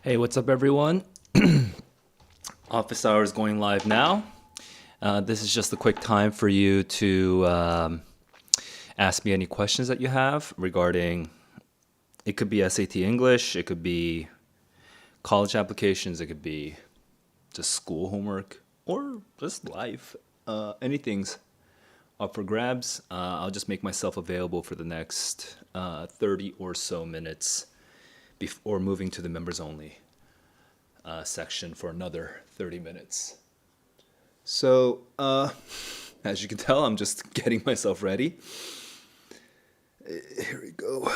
Hey, what's up, everyone? Office hours going live now. This is just a quick time for you to ask me any questions that you have regarding it could be SAT English, it could be college applications, it could be just school homework, or just life. Anything's up for grabs. I'll just make myself available for the next 30 or so minutes before moving to the members only section for another 30 minutes. So, as you can tell, I'm just getting myself ready. Here we go.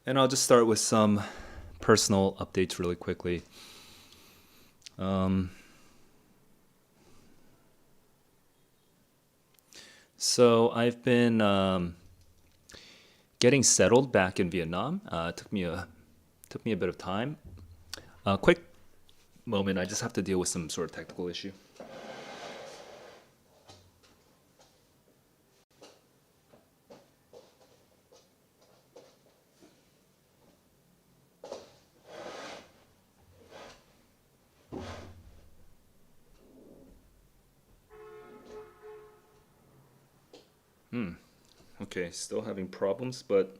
And I'll just start with some personal updates really quickly. So I've been getting settled back in Vietnam. It took me a bit of time. Quick moment, I just have to deal with some sort of technical issue. Okay, still having problems, but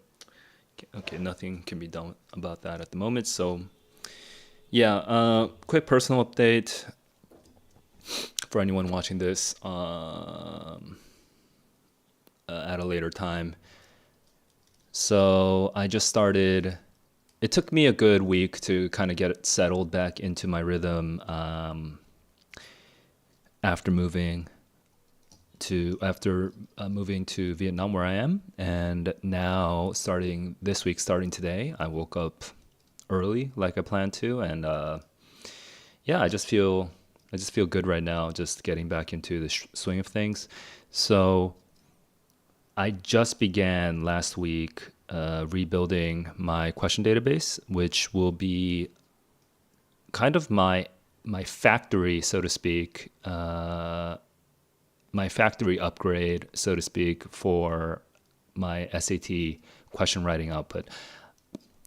okay, nothing can be done about that at the moment. So, yeah, quick personal update for anyone watching this at a later time. So, I just started. It took me a good week to kind of get settled back into my rhythm after moving to Vietnam where I am, and now starting this week, starting today, I woke up early like I planned to, and yeah, I just feel good right now, just getting back into the swing of things. So I just began last week rebuilding my question database, which will be kind of my factory, so to speak, my factory upgrade, so to speak, for my SAT question writing output.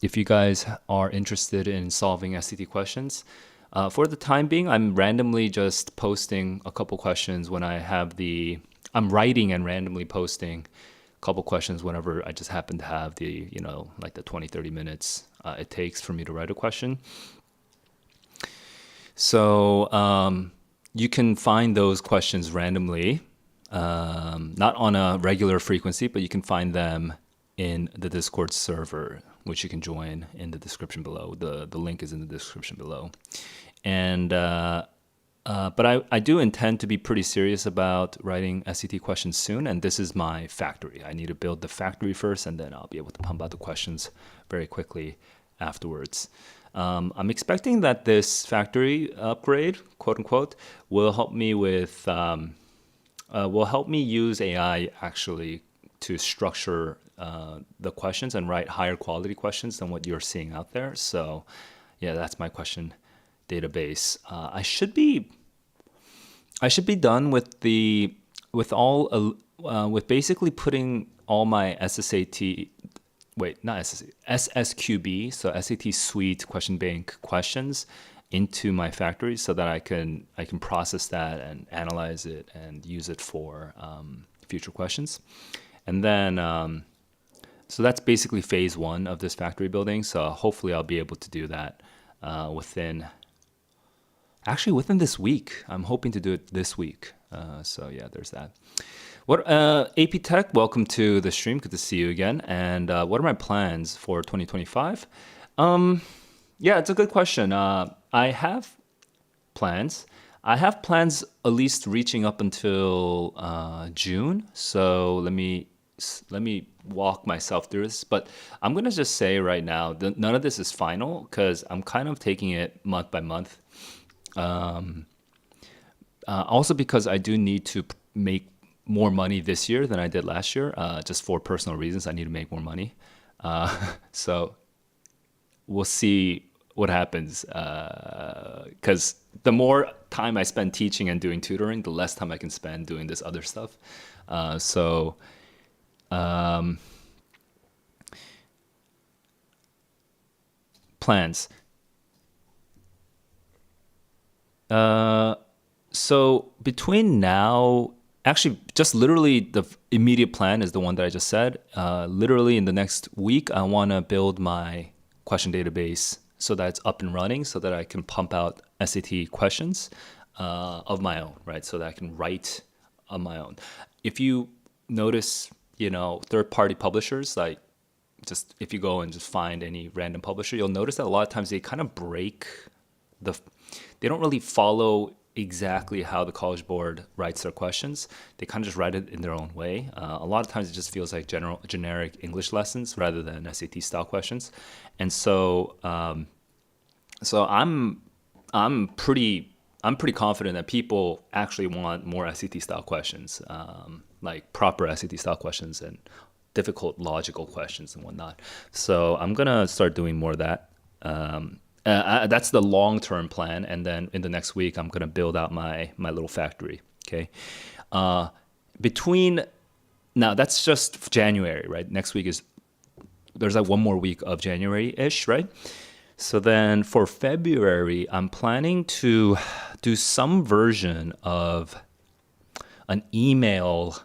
If you guys are interested in solving SAT questions, for the time being, I'm randomly just posting a couple questions when I have I'm writing and randomly posting a couple questions whenever I just happen to have like the 20, 30 minutes it takes for me to write a question. So you can find those questions randomly, not on a regular frequency, but you can find them in the Discord server, which you can join in the description below. The link is in the description below. And but I do intend to be pretty serious about writing SAT questions soon, and this is my factory. I need to build the factory first, and then I'll be able to pump out the questions very quickly afterwards. I'm expecting that this factory upgrade, quote unquote, will help me use AI actually to structure the questions and write higher quality questions than what you're seeing out there. So, yeah, that's my question database. I should be done with with basically putting all my SSAT, wait, not SSAT, SSQB, so SAT Suite question bank questions into my factory so that I can process that and analyze it and use it for future questions. And then so that's basically phase one of this factory building. So hopefully I'll be able to do that within this week. I'm hoping to do it this week. So yeah, there's that. What AP Tech? Welcome to the stream. Good to see you again. And what are my plans for 2025? Yeah, it's a good question. I have plans. I have plans at least reaching up until June. So let me walk myself through this. But I'm gonna just say right now, none of this is final because I'm kind of taking it month by month. Also because I do need to make more money this year than I did last year, just for personal reasons. I need to make more money. So we'll see what happens. Because the more time I spend teaching and doing tutoring, the less time I can spend doing this other stuff. So plans. So between now, actually, just literally the immediate plan is the one that I just said. Literally in the next week, I want to build my question database so that it's up and running, so that I can pump out SAT questions of my own, right? So that I can write on my own. If you notice, third-party publishers, like just if you go and just find any random publisher, you'll notice that a lot of times they kind of they don't really follow exactly how the College Board writes their questions. They kind of just write it in their own way. A lot of times it just feels like generic English lessons rather than SAT style questions. And so, I'm pretty confident that people actually want more SAT style questions, like proper SAT style questions and difficult logical questions and whatnot. So I'm gonna start doing more of that. That's the long-term plan, and then in the next week, I'm gonna build out my little factory. Okay, now that's just January, right? Next week there's like one more week of January-ish, right? So then for February, I'm planning to do some version of an email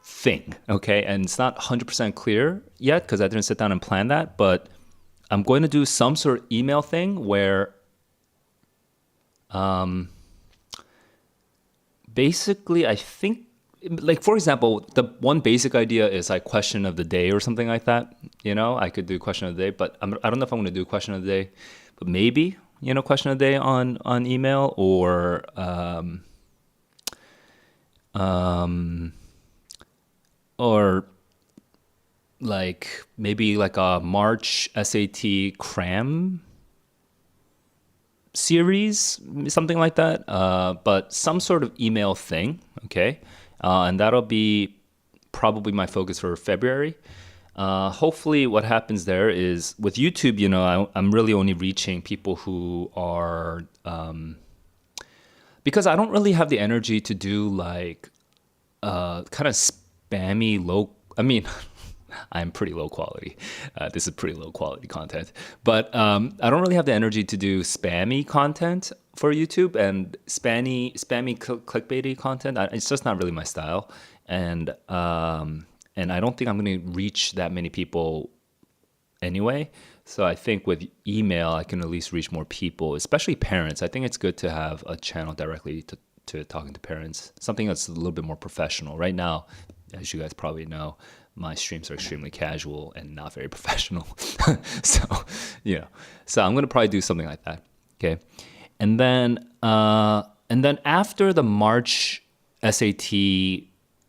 thing. Okay, and it's not 100% clear yet because I didn't sit down and plan that, but I'm going to do some sort of email thing where basically I think, like, for example, the one basic idea is like question of the day or something like that. I could do question of the day, but I don't know if I'm going to do question of the day, but maybe, question of the day on email, or like maybe like a March SAT cram series, something like that. But some sort of email thing, okay? And that'll be probably my focus for February. Hopefully what happens there is with YouTube, I'm really only reaching people who are, because I don't really have the energy to do like kind of spammy I'm pretty low quality. This is pretty low quality content, but I don't really have the energy to do spammy content for YouTube and spammy clickbaity content. It's just not really my style, and I don't think I'm going to reach that many people anyway. So I think with email, I can at least reach more people, especially parents. I think it's good to have a channel directly to talking to parents, something that's a little bit more professional. Right now, as you guys probably know, my streams are extremely casual and not very professional. So I'm going to probably do something like that. Okay. And then after the March SAT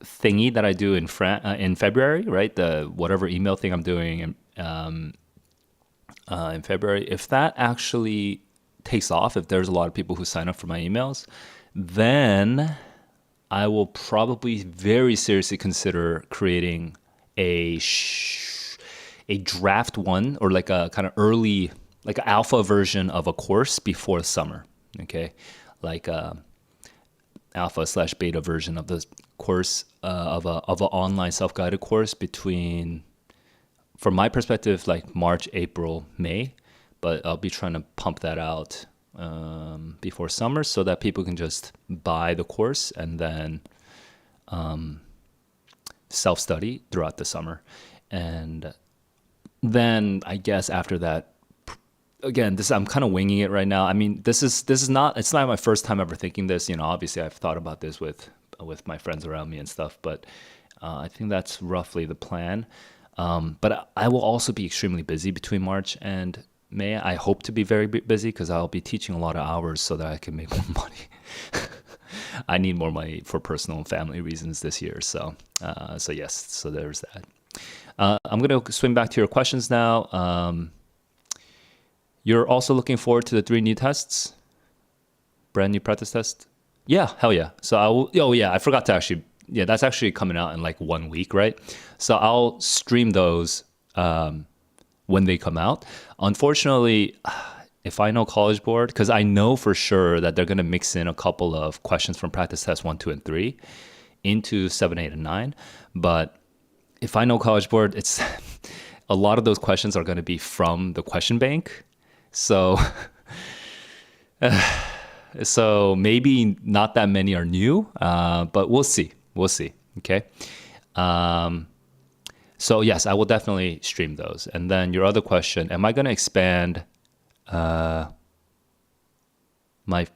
thingy that I do in February, right? The whatever email thing I'm doing in February, if that actually takes off, if there's a lot of people who sign up for my emails, then I will probably very seriously consider creating a draft one, or like a kind of early, like an alpha version of a course before the summer. Okay, like a alpha/beta version of the course of an online self-guided course between, from my perspective, like March, April, May, but I'll be trying to pump that out before summer so that people can just buy the course and then self-study throughout the summer. And then I guess after that, again, I'm kind of winging it right now. I mean, it's not my first time ever thinking this. Obviously I've thought about this with my friends around me and stuff, but I think that's roughly the plan. But I will also be extremely busy between March and May. I hope to be very busy because I'll be teaching a lot of hours so that I can make more money. I need more money for personal and family reasons this year. So yes, so there's that. I'm going to swing back to your questions now. You're also looking forward to the 3 new tests? Brand new practice test? Yeah, hell yeah. So I forgot to actually, that's actually coming out in like 1 week, right? So I'll stream those when they come out. Unfortunately, if I know College Board, because I know for sure that they're going to mix in a couple of questions from practice test 1, 2, and 3 into 7, 8, and 9. But if I know College Board, a lot of those questions are going to be from the question bank. So, so maybe not that many are new, but we'll see. We'll see. Okay. So yes, I will definitely stream those. And then your other question, am I going to expand my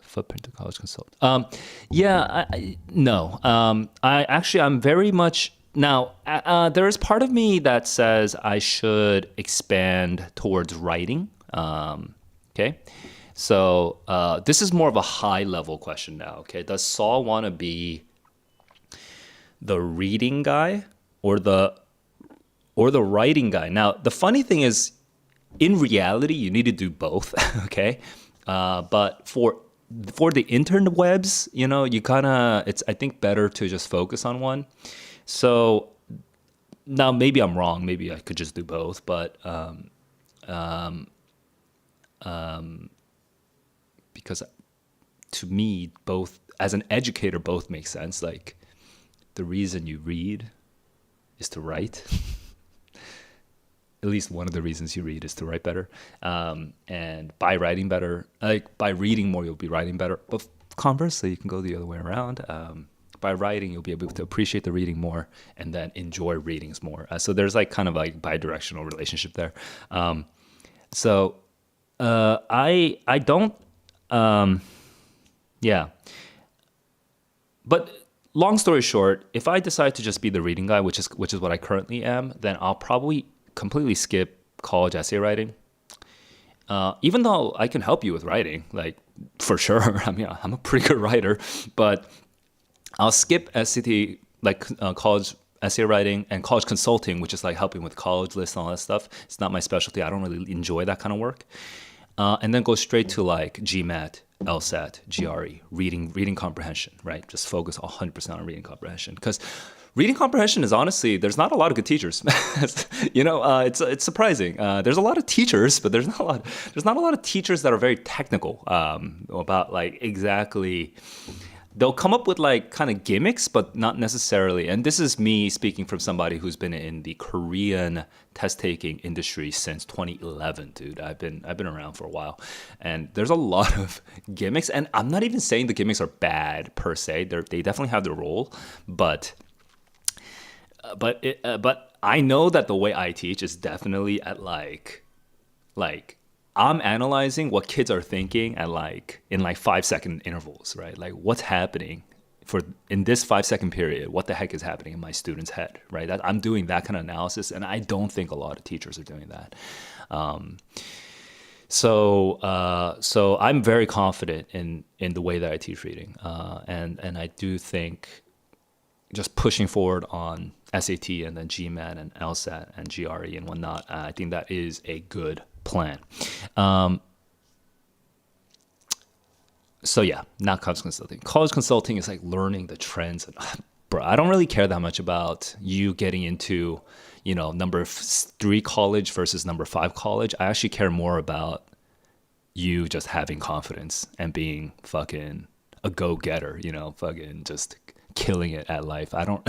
footprint to college consult? No. I'm very much now. There is part of me that says I should expand towards writing. Okay, so this is more of a high level question now. Okay, does Saul want to be the reading guy or the writing guy? Now, the funny thing is, in reality, you need to do both. Okay, but for the interwebs, you it's I think better to just focus on one. So now maybe I'm wrong. Maybe I could just do both, but because to me, both as an educator, both make sense. Like the reason you read is to write. At least one of the reasons you read is to write better. And by writing better, like by reading more, you'll be writing better. But conversely, you can go the other way around. By writing, you'll be able to appreciate the reading more and then enjoy readings more. So there's like kind of like bi-directional relationship there. I don't, yeah. But long story short, if I decide to just be the reading guy, which is what I currently am, then I'll probably completely skip college essay writing. Even though I can help you with writing, like for sure. I mean, I'm a pretty good writer, but I'll skip SCT, like college essay writing and college consulting, which is like helping with college lists and all that stuff. It's not my specialty. I don't really enjoy that kind of work. And then go straight to like GMAT, LSAT, GRE, reading comprehension, right? Just focus 100% on reading comprehension, because reading comprehension is honestly, there's not a lot of good teachers. It's surprising. There's a lot of teachers, but there's not a lot of teachers that are very technical about like exactly. They'll come up with like kind of gimmicks, but not necessarily. And this is me speaking from somebody who's been in the Korean test-taking industry since 2011, dude. I've been around for a while, and there's a lot of gimmicks. And I'm not even saying the gimmicks are bad per se. They definitely have their role, but I know that the way I teach is definitely at like I'm analyzing what kids are thinking at in 5-second intervals, right? Like what's happening in this 5-second period, what the heck is happening in my student's head, right? I'm doing that kind of analysis, and I don't think a lot of teachers are doing that. So I'm very confident in the way that I teach reading, and I do think just pushing forward on SAT and then GMAT and LSAT and GRE and whatnot, I think that is a good plan. So yeah, not college consulting. College consulting is like learning the trends. And, bro, I don't really care that much about you getting into, number 3 college versus number 5 college. I actually care more about you just having confidence and being fucking a go-getter, fucking just killing it at life. I don't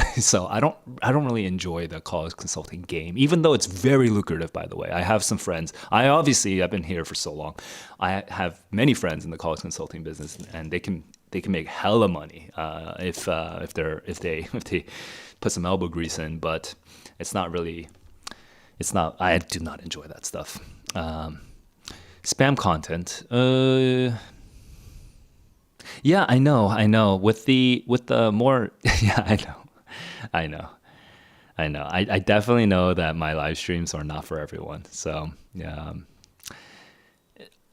really enjoy the college consulting game, even though it's very lucrative, by the way. I have some friends. I've been here for so long. I have many friends in the college consulting business, and they can make hella money if they put some elbow grease in, but I do not enjoy that stuff. Spam content. Yeah, I know. With the more, yeah, I know. I definitely know that my live streams are not for everyone. So yeah,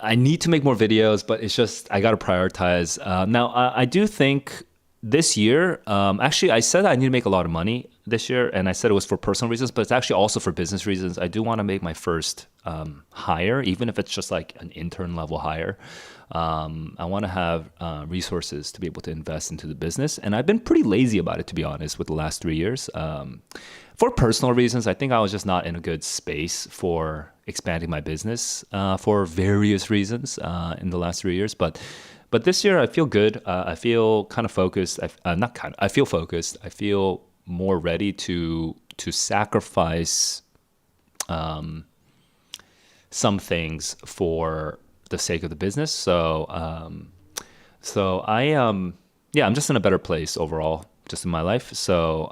I need to make more videos, but it's just I got to prioritize. Now I do think this year, actually, I said I need to make a lot of money this year, and I said it was for personal reasons, but it's actually also for business reasons. I do want to make my first hire, even if it's just like an intern level hire. I want to have resources to be able to invest into the business. And I've been pretty lazy about it, to be honest, with the last 3 years. For personal reasons, I think I was just not in a good space for expanding my business for various reasons in the last 3 years. But this year, I feel good. I feel kind of focused. I feel focused. I feel more ready to sacrifice some things for the sake of the business. So I'm just in a better place overall, just in my life. So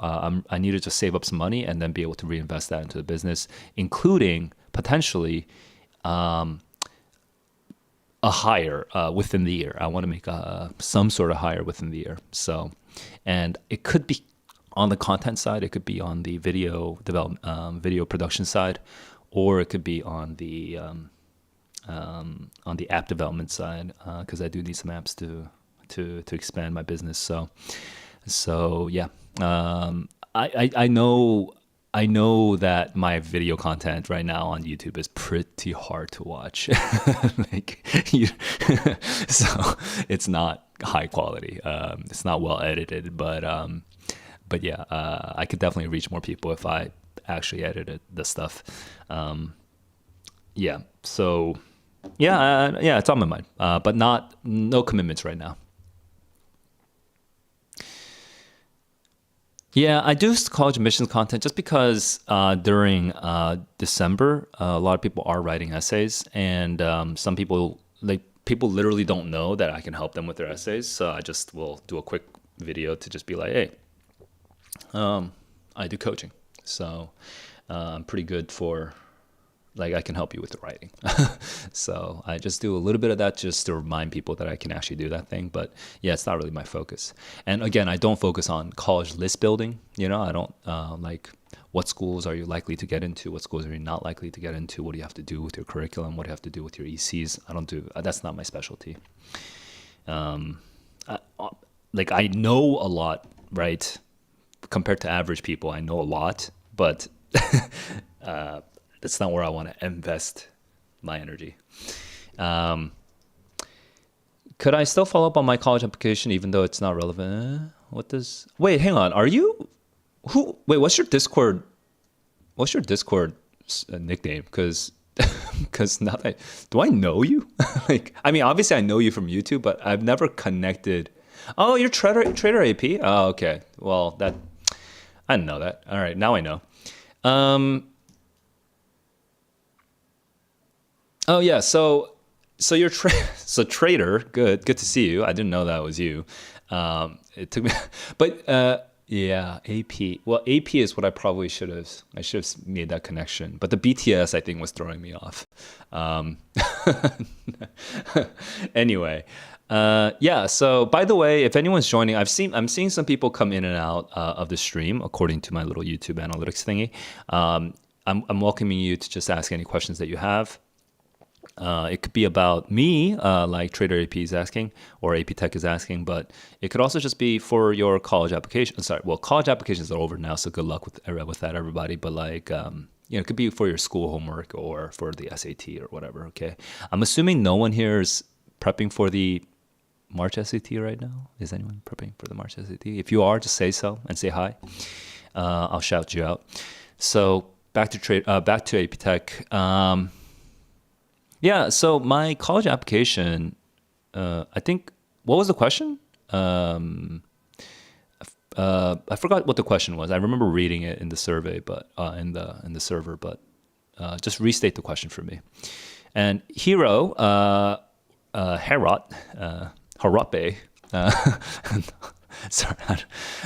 I need to just save up some money and then be able to reinvest that into the business, including potentially a hire within the year. I want to make some sort of hire within the year. So, and it could be on the content side, it could be on the video development, video production side, or it could be on the app development side, because I do need some apps to expand my business. So yeah, I know that my video content right now on YouTube is pretty hard to watch. So it's not high quality. It's not well edited, but yeah, I could definitely reach more people if I actually edited the stuff. Yeah. So yeah, it's on my mind, but no commitments right now. Yeah, I do college admissions content just because during December, a lot of people are writing essays, and some people literally don't know that I can help them with their essays. So I just will do a quick video to just be like, hey, I do coaching, so I'm pretty good for, like, I can help you with the writing. So I just do a little bit of that just to remind people that I can actually do that thing. But yeah, it's not really my focus. And again, I don't focus on college list building. I don't like what schools are you likely to get into, what schools are you not likely to get into, what do you have to do with your curriculum, what do you have to do with your ECs. That's not my specialty. I know a lot, right? Compared to average people, I know a lot, but that's not where I want to invest my energy. Could I still follow up on my college application even though it's not relevant? Wait, hang on. What's your Discord nickname? Because do I know you? Obviously I know you from YouTube, but I've never connected. Oh, you're Trader AP? Oh, okay. Well, I didn't know that. All right, now I know. Oh yeah, so you're Trader. Good to see you. I didn't know that was you. It took me, but yeah, AP. Well, AP is what I probably should have. I should have made that connection. But the BTS, I think, was throwing me off. Anyway, yeah. So by the way, if anyone's joining, I'm seeing some people come in and out of the stream according to my little YouTube analytics thingy. I'm welcoming you to just ask any questions that you have. It could be about me, like Trader AP is asking, or AP Tech is asking, but it could also just be for your college application. Sorry, well, college applications are over now, so good luck with that, everybody. But it could be for your school homework or for the SAT or whatever. Okay, I'm assuming no one here is prepping for the March SAT right now. Is anyone prepping for the March SAT? If you are, just say so and say hi. I'll shout you out. So back to AP Tech. Yeah, so my college application, I think, what was the question? I forgot what the question was. I remember reading it in the survey, but in the server, but just restate the question for me. And Hiro, Harape, sorry,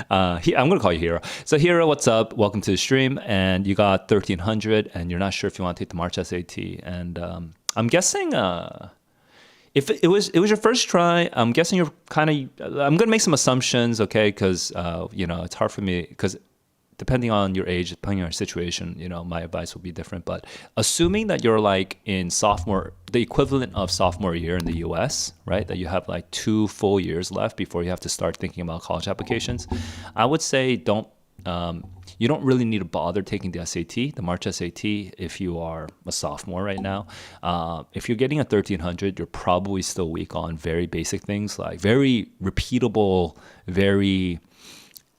I'm going to call you Hiro. So Hiro, what's up? Welcome to the stream. And you got 1,300, and you're not sure if you want to take the March SAT. And I'm guessing if it was your first try, I'm guessing you're kind of. I'm gonna make some assumptions, okay? Because it's hard for me because depending on your age, depending on your situation, my advice will be different. But assuming that you're like in the equivalent of sophomore year in the U.S., right? That you have like 2 full years left before you have to start thinking about college applications, I would say you don't really need to bother taking the SAT, the March SAT, if you are a sophomore right now. If you're getting a 1,300, you're probably still weak on very basic things, like very repeatable, very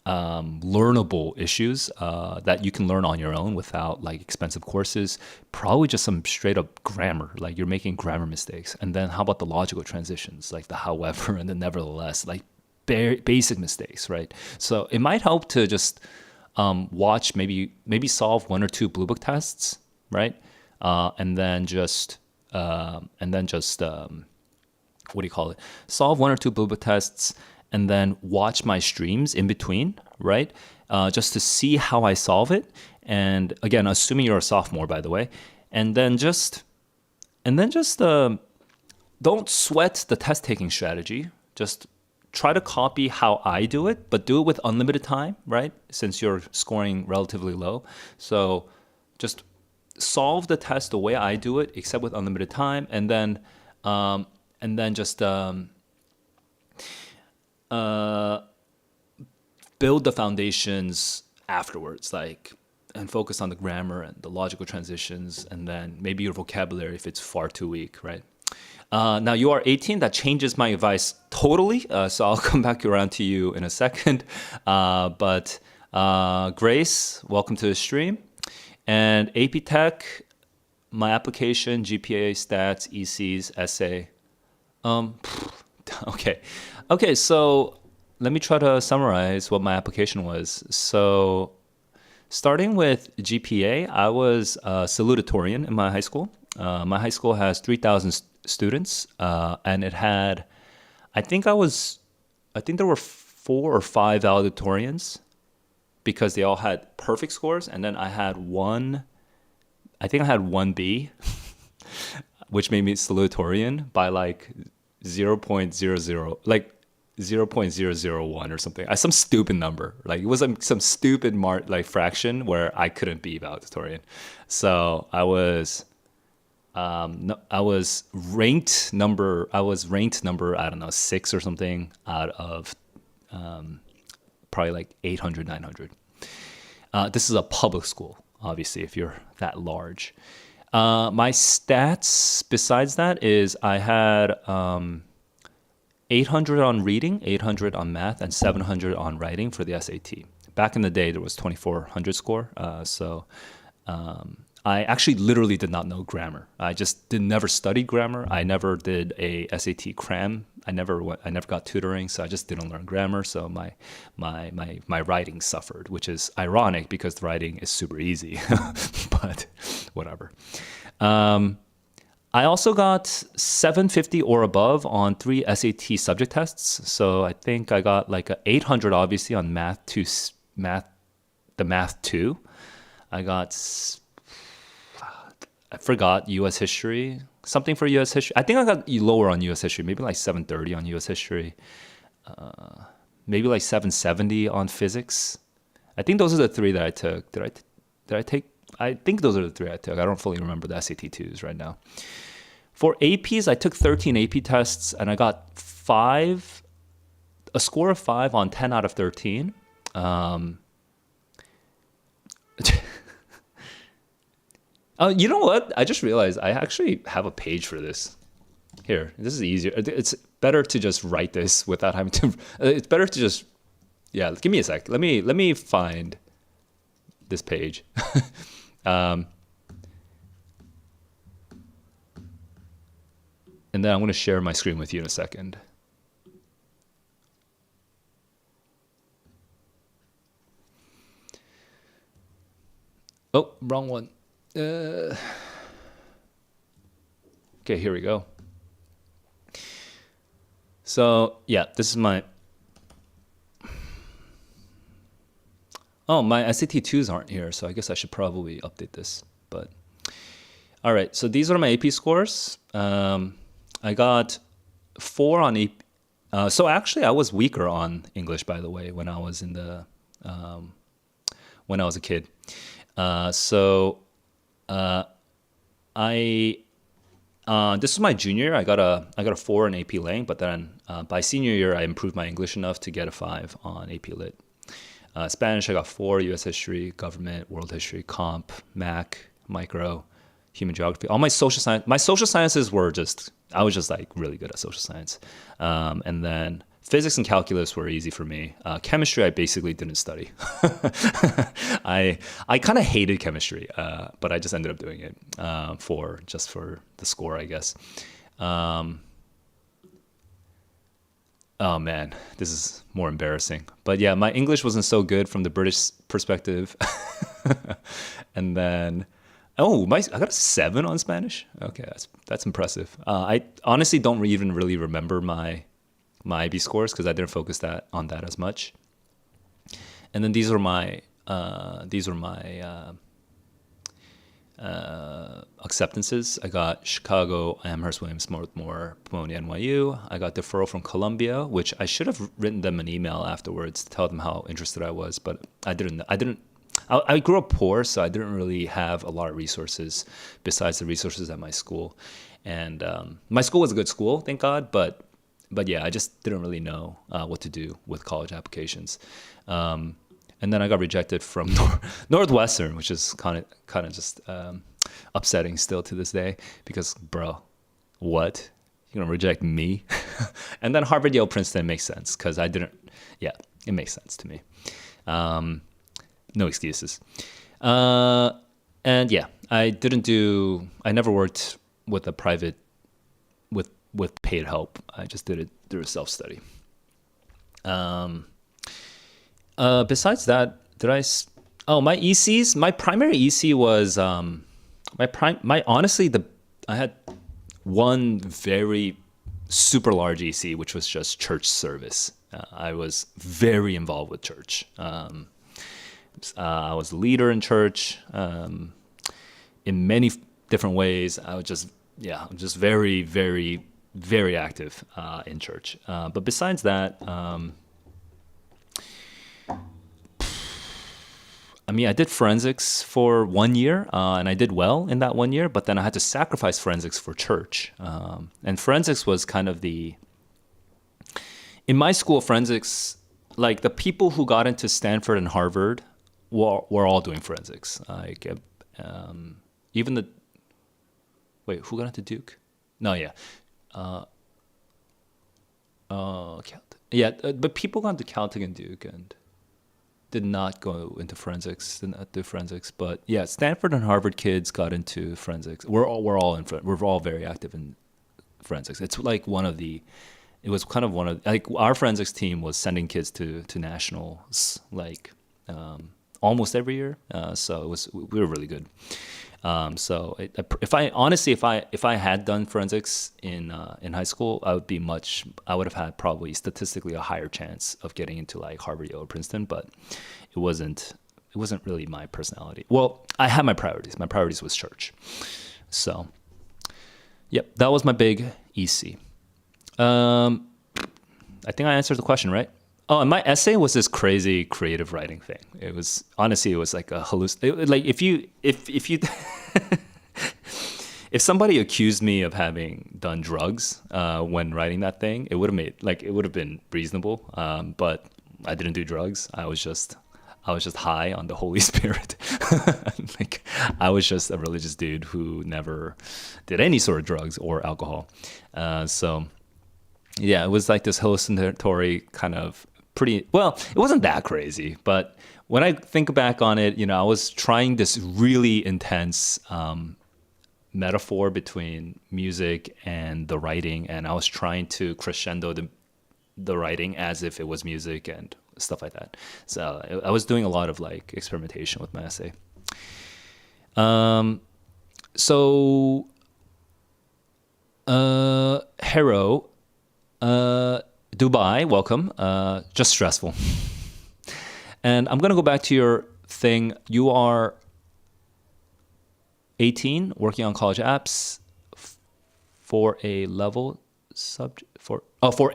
learnable issues that you can learn on your own without like expensive courses. Probably just some straight up grammar, like you're making grammar mistakes. And then how about the logical transitions, like the however and the nevertheless, like basic mistakes, right? So it might help to just watch, maybe solve 1 or 2 Blue Book tests, right? And then just what do you call it? Solve one or two Blue Book tests, and then watch my streams in between, right? Just to see how I solve it. And again, assuming you're a sophomore, by the way, and then just don't sweat the test taking strategy. Just try to copy how I do it, but do it with unlimited time, right? Since you're scoring relatively low. So just solve the test the way I do it, except with unlimited time, and then just build the foundations afterwards, like, and focus on the grammar and the logical transitions, and then maybe your vocabulary if it's far too weak, right? Now you are 18. That changes my advice totally. So I'll come back around to you in a second. But Grace, welcome to the stream. And AP Tech, my application, GPA, stats, ECs, essay. Okay. So let me try to summarize what my application was. So starting with GPA, I was a salutatorian in my high school. My high school has 3,000 students, and it had, I think there were 4 or 5 valedictorians because they all had perfect scores, and then I had one B, which made me salutatorian by like 0.00, like 0.001 or something. Some stupid number. Like it was some stupid fraction where I couldn't be valedictorian. So I was ranked number, I don't know, 6 or something out of probably like 800, 900. This is a public school, obviously, if you're that large. My stats besides that is I had 800 on reading, 800 on math, and 700 on writing for the SAT. Back in the day, there was 2,400 score. I actually literally did not know grammar. I just never studied grammar. I never did a SAT cram. I never got tutoring, so I just didn't learn grammar. So my writing suffered, which is ironic because the writing is super easy, but whatever. I also got 750 or above on 3 SAT subject tests. So I think I got like a 800 obviously on math 2. I got, I forgot US history, something for US history. I think I got lower on US history, maybe like 730 on US history, maybe like 770 on physics. I think those are the 3 that I took. Did I take? I think those are the 3 I took. I don't fully remember the SAT 2s right now. For APs, I took 13 AP tests and I got a score of 5 on 10 out of 13. You know what? I just realized I actually have a page for this. Here, this is easier. It's better to just write this without having to. It's better to just. Yeah, give me a sec. Let me find this page. And then I'm going to share my screen with you in a second. Oh, wrong one. Okay, here we go. So, yeah, this is my... Oh, my SAT 2s aren't here, so I guess I should probably update this. But all right, so these are my AP scores. I got 4 on AP. So actually, I was weaker on English, by the way, when I was when I was a kid. This was my junior year. I got a 4 in AP Lang, but then by senior year, I improved my English enough to get a 5 on AP Lit. Spanish, I got 4, US history, government, world history, comp, Mac, micro, human geography. All my social sciences were I was just like really good at social science. And then physics and calculus were easy for me. Chemistry, I basically didn't study. I kind of hated chemistry, but I just ended up doing it for the score, I guess. Oh man, this is more embarrassing. But yeah, my English wasn't so good from the British perspective. And then Oh, I got a 7 on Spanish. Okay, that's impressive. I honestly don't even really remember my IB scores because I didn't focus that on that as much. And then these are my acceptances. I got Chicago, Amherst, Williams, Swarthmore, Pomona, NYU. I got deferral from Columbia, which I should have written them an email afterwards to tell them how interested I was, but I didn't. I grew up poor, so I didn't really have a lot of resources besides the resources at my school. And my school was a good school, thank God, but yeah, I just didn't really know what to do with college applications. And then I got rejected from Northwestern, which is kind of just upsetting still to this day because, bro, what? You're gonna reject me? And then Harvard, Yale, Princeton makes sense because I didn't. Yeah, it makes sense to me. No excuses. And yeah, I never worked with a private with paid help. I just did it through self-study. Besides that, my ECs, my primary EC was honestly, I had one very super large EC, which was just church service. I was very involved with church. I was a leader in church in many different ways. I'm just very, very, very active in church. But besides that, I did forensics for 1 year, and I did well in that 1 year, but then I had to sacrifice forensics for church. And forensics was kind of in my school, forensics, like the people who got into Stanford and Harvard were all doing forensics. Like, even who got into Duke? No, yeah. But people got into Caltech and Duke and did not go into forensics, did not do forensics. But yeah, Stanford and Harvard kids got into forensics. We're all very active in forensics. It's like our forensics team was sending kids to nationals like almost every year. So we were really good. So if I had done forensics in high school, I would have had probably statistically a higher chance of getting into like Harvard, Yale, or Princeton, but it wasn't really my personality. Well, I had my priorities. My priorities was church. So, yep, that was my big EC. I think I answered the question, right? Oh, and my essay was this crazy creative writing thing. It was like a like if you if somebody accused me of having done drugs when writing that thing, it would have been reasonable. But I didn't do drugs. I was just high on the Holy Spirit. Like I was just a religious dude who never did any sort of drugs or alcohol. So yeah, it was like this hallucinatory kind of it wasn't that crazy, but when I think back on it, I was trying this really intense metaphor between music and the writing, and I was trying to crescendo the writing as if it was music and stuff like that. So I was doing a lot of like experimentation with my essay. Hero, Dubai, welcome. Just stressful. And I'm going to go back to your thing. You are 18, working on college apps for A-level subject for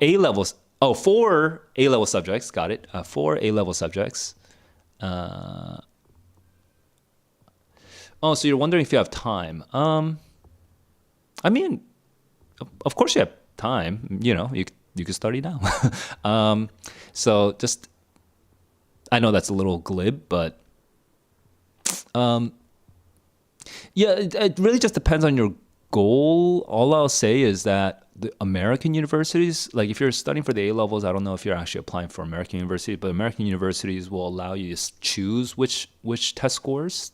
A-levels. Oh, 4 A-level subjects. Got it. 4 A-level subjects. So you're wondering if you have time. Of course you have time. You can study now. So just, I know that's a little glib, but it really just depends on your goal. All I'll say is that the American universities, like if you're studying for the A-levels, I don't know if you're actually applying for American universities, but American universities will allow you to choose which test scores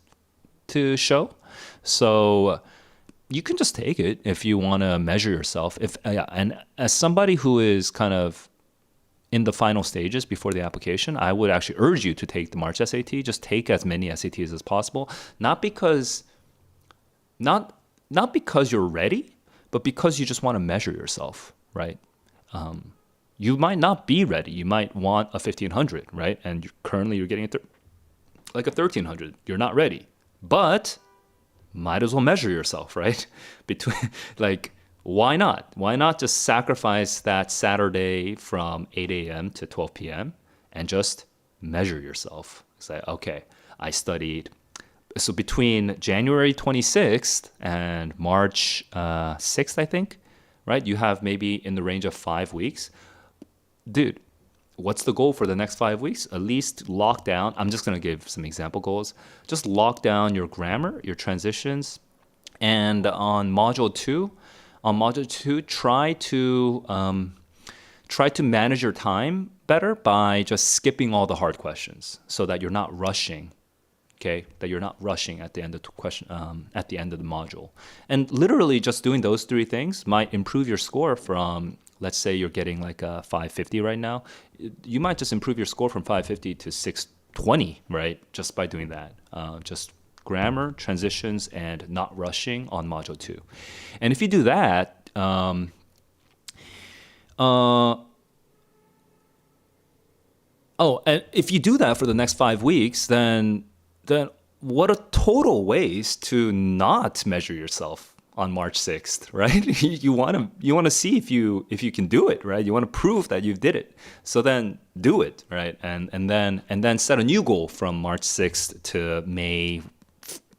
to show. So you can just take it if you want to measure yourself. And as somebody who is kind of in the final stages before the application, I would actually urge you to take the March SAT. Just take as many SATs as possible. Not because Not because you're ready, but because you just want to measure yourself, right? You might not be ready. You might want a 1500, right? And currently you're getting like a 1300. You're not ready, but might as well measure yourself, right? Between like, why not? Why not just sacrifice that Saturday from 8 a.m. to 12 p.m. and just measure yourself? Say, okay, I studied. So between January 26th and March 6th, I think, right? You have maybe in the range of 5 weeks. Dude, what's the goal for the next 5 weeks? At least lock down. I'm just going to give some example goals. Just lock down your grammar, your transitions. And on module 2, try to manage your time better by just skipping all the hard questions so that you're not rushing. Okay, that you're not rushing at the end of the question, at the end of the module. And literally just doing those 3 things might improve your score from, let's say you're getting like a 550 right now. You might just improve your score from 550 to 620, right? Just by doing that. Just grammar, transitions, and not rushing on module 2. And if you do that, and if you do that for the next 5 weeks, then what a total waste to not measure yourself on March 6th, right? You want to see if you can do it, right? You want to prove that you did it. So then do it, right? And then set a new goal from March 6th to May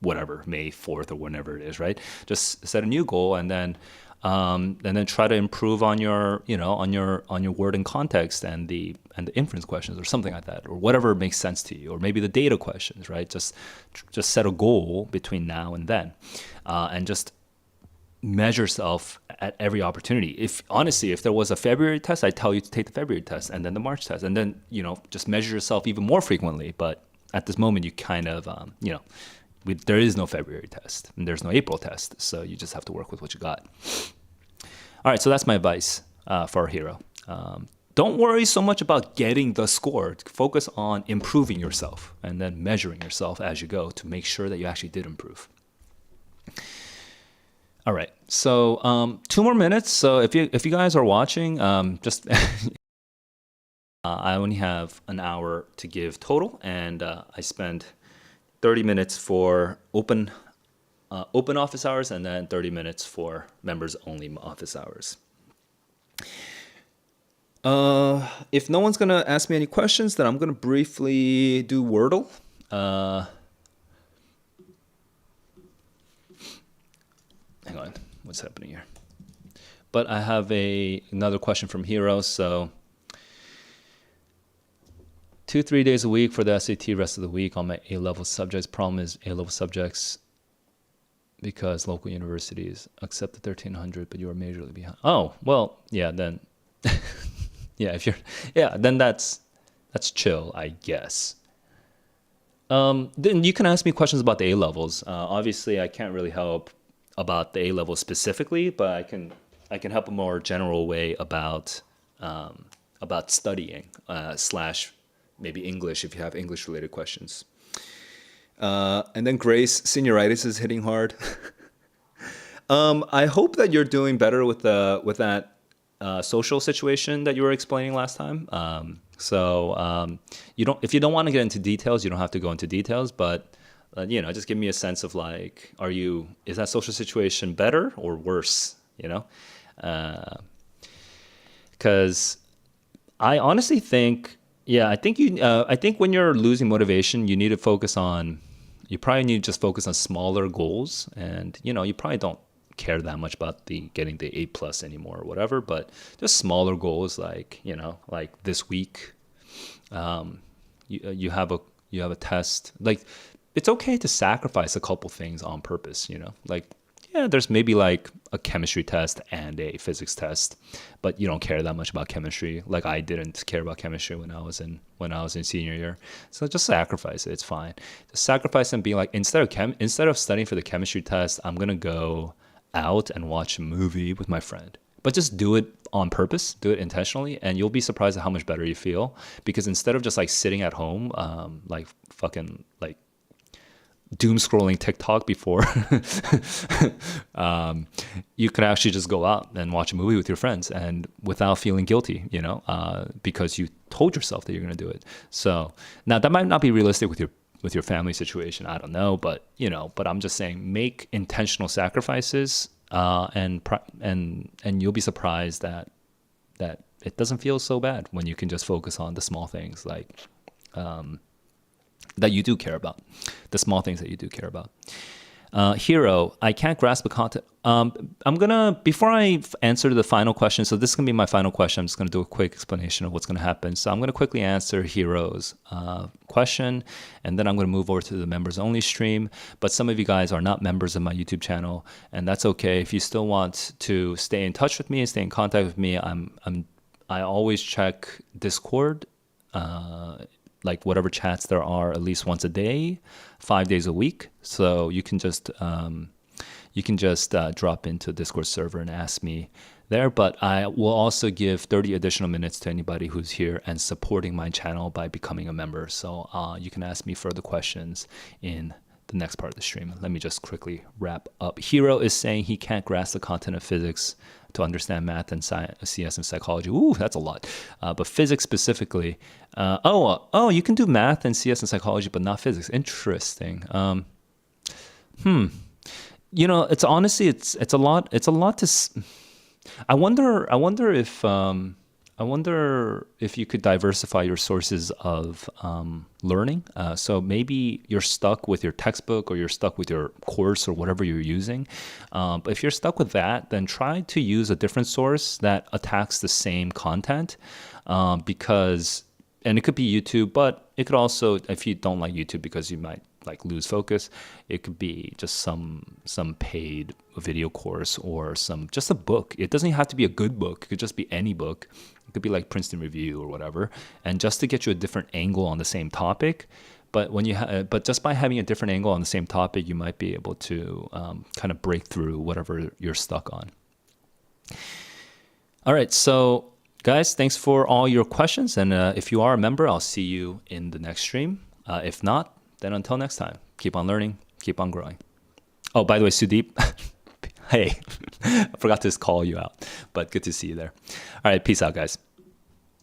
4th or whenever it is, right? Just set a new goal and then try to improve on your word and context and the inference questions or something like that, or whatever makes sense to you, or maybe the data questions, right? Just set a goal between now and then, and just measure yourself at every opportunity. If there was a February test, I'd tell you to take the February test and then the March test, and then just measure yourself even more frequently. But at this moment, you kind of there is no February test and there's no April test, so you just have to work with what you got. All right, so that's my advice for our hero. Don't worry so much about getting the score. Focus on improving yourself and then measuring yourself as you go to make sure that you actually did improve. All right, so 2 more minutes. So if you guys are watching, just I only have an hour to give total, and I spend 30 minutes for open office hours, and then 30 minutes for members only office hours. If no one's gonna ask me any questions, then I'm gonna briefly do Wordle. Hang on, what's happening here? But I have another question from Hero. So 2-3 days a week for the SAT, rest of the week on my A-level subjects. Problem is A-level subjects because local universities accept the 1300, but you are majorly behind. Oh, well, yeah, then then that's chill, I guess. Then you can ask me questions about the A-levels. Obviously, I can't really help about the A-level specifically, but I can help a more general way about studying / maybe English if you have English related questions. And then Grace, senioritis is hitting hard. I hope that you're doing better with that social situation that you were explaining last time. If you don't want to get into details, you don't have to go into details, but just give me a sense of like, is that social situation better or worse? Because I honestly think, I think when you're losing motivation, you probably need to just focus on smaller goals, and you probably don't care that much about getting the A+ anymore or whatever, but just smaller goals like this week, you have a test. Like, it's okay to sacrifice a couple things on purpose, there's maybe like a chemistry test and a physics test, but you don't care that much about chemistry. Like I didn't care about chemistry when I was in senior year. So just sacrifice it. It's fine. Just sacrifice and be like, instead of studying for the chemistry test, I'm gonna go out and watch a movie with my friend. But just do it on purpose, do it intentionally, and you'll be surprised at how much better you feel. Because instead of just like sitting at home, doom scrolling TikTok before, you could actually just go out and watch a movie with your friends and without feeling guilty, because you told yourself that you're going to do it. So now that might not be realistic with your family situation. I don't know, but but I'm just saying, make intentional sacrifices, and you'll be surprised that it doesn't feel so bad when you can just focus on the small things, like that you do care about, the small things that you do care about. Hero, I can't grasp the content. Before I answer the final question, so this is going to be my final question, I'm just going to do a quick explanation of what's going to happen. So I'm going to quickly answer Hero's question, and then I'm going to move over to the members only stream. But some of you guys are not members of my YouTube channel, and that's okay. If you still want to stay in touch with me and stay in contact with me, I always check Discord, like whatever chats there are, at least once a day, 5 days a week. So you can just drop into the Discord server and ask me there. But I will also give 30 additional minutes to anybody who's here and supporting my channel by becoming a member. So you can ask me further questions in the next part of the stream. Let me just quickly wrap up. Hero is saying he can't grasp the content of physics to understand math and science, CS and psychology. Ooh, that's a lot. But physics specifically. You can do math and CS and psychology, but not physics. Interesting. It's honestly, it's a lot. It's a lot to. I wonder if you could diversify your sources of learning. So maybe you're stuck with your textbook, or you're stuck with your course, or whatever you're using. But if you're stuck with that, then try to use a different source that attacks the same content, and it could be YouTube, but it could also, if you don't like YouTube because you might lose focus, it could be just some paid video course, or just a book. It doesn't have to be a good book. It could just be any book. It could be like Princeton Review or whatever, and just to get you a different angle on the same topic. But but just by having a different angle on the same topic, you might be able to kind of break through whatever you're stuck on. All right, so guys, thanks for all your questions, and if you are a member, I'll see you in the next stream. If not, then until next time, keep on learning, keep on growing. Oh, by the way, Sudeep, hey, I forgot to call you out, but good to see you there. All right, peace out, guys.